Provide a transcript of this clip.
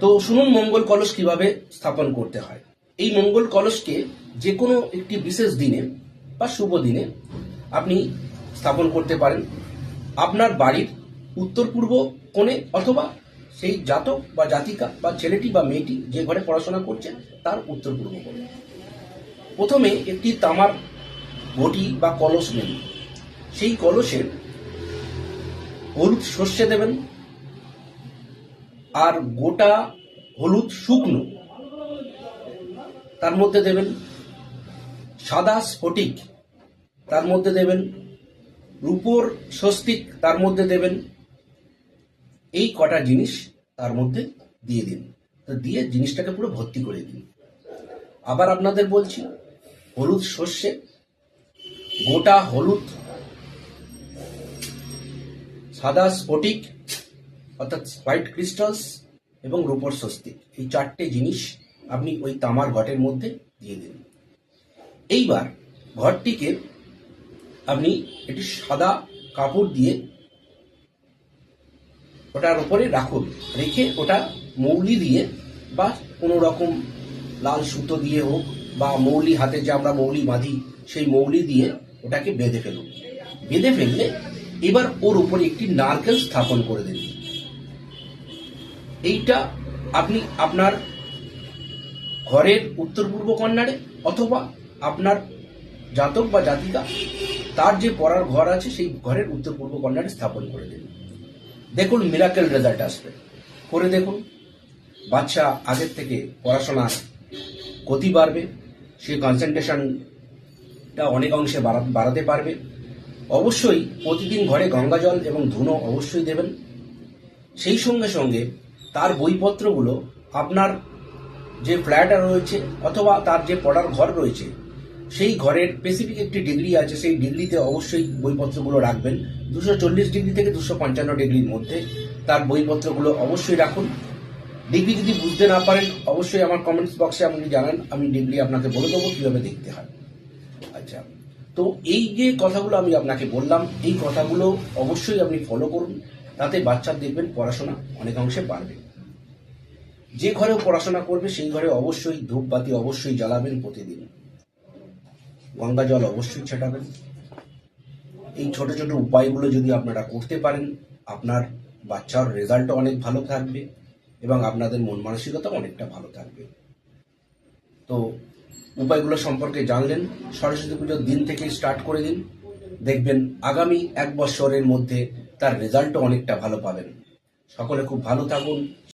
তো শুনুন মঙ্গল কলস কিভাবে স্থাপন করতে হয়। এই মঙ্গল কলসকে যে কোনো একটি বিশেষ দিনে বা শুভ দিনে আপনি স্থাপন করতে পারেন আপনার বাড়ির উত্তর পূর্ব কোণে, অথবা সেই জাতক বা জাতিকা বা ছেলেটি বা মেয়েটি যে ঘরে পড়াশোনা করছে তার উত্তর পূর্ব কোণে। প্রথমে একটি তামার ঘটি বা কলস নেন, সেই কলসে হলুদ সর্ষে দেবেন, আর গোটা হলুদ শুকনো তার মধ্যে দেবেন, সাদা স্ফটিক তার মধ্যে দেবেন, রূপোর স্বস্তিক তার মধ্যে দেবেন। এই কটা জিনিস তার মধ্যে দিয়ে দিন, তো দিয়ে জিনিসটাকে পুরো ভর্তি করে দিন। আবার আপনাদের বলছি, হলুদ সর্ষে, গোটা হলুদ, সাদা স্ফটিক অর্থাৎ হোয়াইট ক্রিস্টালস এবং রূপোর স্বস্তিক, এই চারটে জিনিস আপনি ওই তামার ঘটের মধ্যে দিয়ে দিন। এইবার ঘরটিকে আপনি একটি সাদা কাপড় দিয়ে ওটার উপরে রাখুন, রেখে ওটা মৌলি দিয়ে বা কোনো রকম লাল সুতো দিয়ে হোক বা মৌলি, হাতে যে আমরা মৌলি বাঁধি সেই মৌলি দিয়ে ওটাকে বেঁধে ফেলুন। বেঁধে ফেললে এবার ওর উপরে একটি নারকেল স্থাপন করে দিন। এইটা আপনি আপনার ঘরের উত্তর পূর্ব কর্নারে অথবা আপনার জাতক বা জাতিকা তার যে পড়ার ঘর আছে সেই ঘরের উত্তর পূর্ব কর্নারে স্থাপন করে দিন। দেখুন মিরাকেল রেজাল্ট আসবে। করে দেখুন, বাচ্চা আগের থেকে পড়াশোনার গতি বাড়বে, সে কনসেন্ট্রেশনটা অনেক অংশে বাড়াতে পারবে। অবশ্যই প্রতিদিন ঘরে গঙ্গা জল এবং ধুনো অবশ্যই দেবেন। সেই সঙ্গে সঙ্গে তার বইপত্রগুলো আপনার যে ফ্ল্যাট রয়েছে অথবা তার যে পড়ার ঘর রয়েছে সেই ঘরের স্পেসিফিক একটি ডিগ্রি আছে, সেই ডিগ্রিতে অবশ্যই বইপত্রগুলো রাখবেন। 240 ডিগ্রি থেকে 255 ডিগ্রির মধ্যে তার বইপত্রগুলো অবশ্যই রাখুন। ডিগ্রি যদি বুঝতে না পারেন অবশ্যই আমার কমেন্টস বক্সে আপনি জানান, আমি ডিগ্রি আপনাকে বলে দেবো কিভাবে দেখতে হয়। আচ্ছা, তো এই যে কথাগুলো আমি আপনাকে বললাম, এই কথাগুলো অবশ্যই আপনি ফলো করুন, তাতে বাচ্চার দেখবেন পড়াশোনা অনেকাংশে পারবে। যে ঘরেও পড়াশোনা করবে সেই ঘরে অবশ্যই ধূপবাতি অবশ্যই জ্বালাবেন, প্রতিদিন গঙ্গা জল অবশ্যই ছেটাবেন। এই ছোট ছোট উপায়গুলো যদি আপনারা করতে পারেন আপনার বাচ্চার রেজাল্টও অনেক ভালো থাকবে এবং আপনাদের মন মানসিকতা অনেকটা ভালো থাকবে। তো উপায়গুলো সম্পর্কে জানলেন, সরস্বতী পুজোর দিন থেকে স্টার্ট করে দিন, দেখবেন আগামী 1 বছরের মধ্যে তার রেজাল্টও অনেকটা ভালো পাবেন। সকলে খুব ভালো থাকুন।